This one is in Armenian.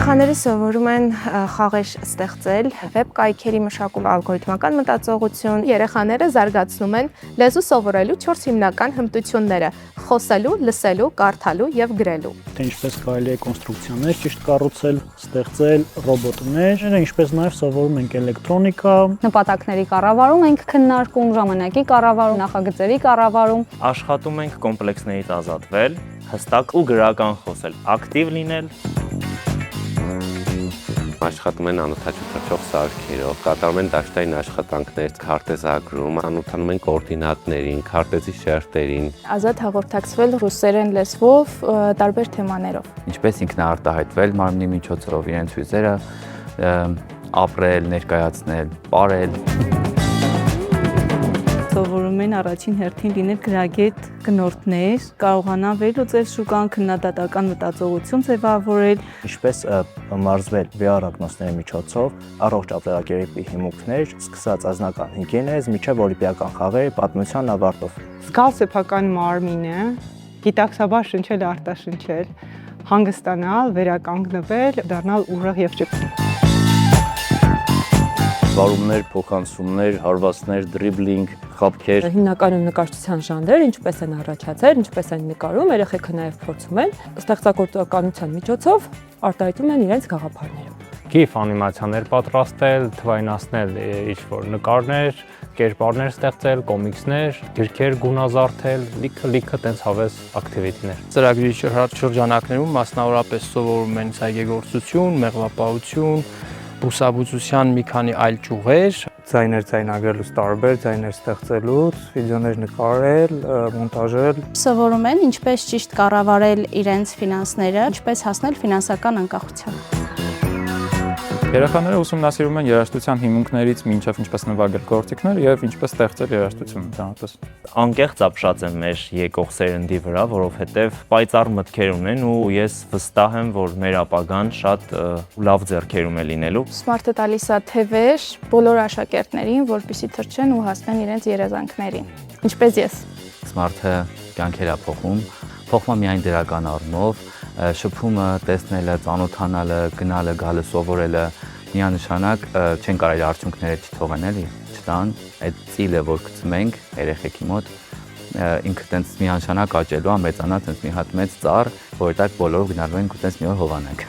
Երեխաները սովորում են խաղեր ստեղծել, վեբ կայքերի մշակում, ալգորիթմական մտածողություն։ Երեխաները զարգացնում են լեզու սովորելու 4 հիմնական հմտությունները՝ խոսելու, լսելու, կարդալու եւ գրելու։ Թե ինչպես կարելի է կոնստրուկցիաներ ճիշտ կառուցել, ստեղծել, ռոբոտներ, ինչպես նաև սովորում ենք էլեկտրոնիկա, նպատակների կառավարում ենք քննարկում, ժամանակի կառավարում, նախագծերի կառավարում։ Աշխատում ենք կոմպլեքսներից ազատվել, հստակ ու գրական խոսել, ակտիվ լինել։ Աշխատում են անօթաչու թռչող սարքերով, կատարում են դաշտային աշխատանքներ, քարտեզագրում, անօթանում են կոորդինատներին, քարտեզի շերտերին։ Ազատ հաղորդակցվել ռուսերեն լեզվով տարբեր թեմաներով։ Ինչպես ինքնաարտահայտվել մարմնի միջոցով, իրենց հույզերը ապրել, ներկայացնել, ապրել։ Սովորում են առաջին հերթին լինել գրագետ գնորդներ, կարողանան վերլուծել շուկան, քննադատական մտածողություն ձևավորել, ինչպես մարզվել VR-ակնոցների միջոցով, առողջ ապրելակերպի հիմունքներ, սկսած անձնական հիգիենայից մինչև օլիմպիական խաղերի պատմության ավարտով։ Զգալ սեփական մարմինը, գիտակցաբար շնչել, արտաշնչել, հանգստանալ, վերականգնվել, դառնալ ուժեղ եւ ճկուն։ Վարումներ, փոխանցումներ, հարվածներ, դրիբլինգ, խաբքեր։ Հիմնականում նկարչության ժանրեր, ինչպես են առաջացել, ինչպես են նկարում, երեխեքը նաև փորձում են ստեղծագործականության միջոցով արտահայտում են իրենց գաղափարները։ GIF անիմացիաներ պատրաստել, թվայնացնել ինչ-որ նկարներ, կերպարներ ստեղծել, կոմիքսներ, գրքեր գունազարդել, լիքը տենց հավես ակտիվիտիներ։ Ծրագրի շրջանակներում մասնավորապես սովորում են այգեգործություն, մեղվապահություն, բուսաբուծության մի քանի այլ ճյուղեր, ձայներ ձայնագրելուց տարբեր, ձայներ ստեղծելուց, վիդեոներ նկարել, մոնտաժել։ Սովորում են ինչպես ճիշտ կառավարել իրենց ֆինանսները, ինչպես հասնել ֆինանսական անկախության։ Երեխաները ուսումնասիրում են երաժշտության հիմունքներից մինչև ինչպես նվագել գործիքներ եւ ինչպես ստեղծել երաժշտություն ընդհանրապես։ Անկեղծ ապշած եմ մեր եկող սերնդի վրա, որովհետև պայծառ մտքեր ունեն ու ես վստահ եմ, որ մեր ապագան շատ լավ ձեռքերում է լինելու։ Smart-ը տալիս է թևեր բոլոր աշակերտներին, որպեսզի թռչեն ու հասնեն իրենց երազանքներին։ Ինչպես ես։ Smart-ը կյանքեր է փոխում միայն դրական առումով, շփումը, տեսնելը, ծանոթանալը, գնալը, գալը, սովորելը միանշանակ չեն կարելի արդյունքները չթողեն էլի, չտան, այդ ծիլը, որ գցում ենք երեխեքի մոտ, ինքը տենց միանշանակ աճելու, մեծանա տենց մի հատ մեծ ծառ, որի տակ բոլորով գնալու ենք ու տենց մի օր հովանանք։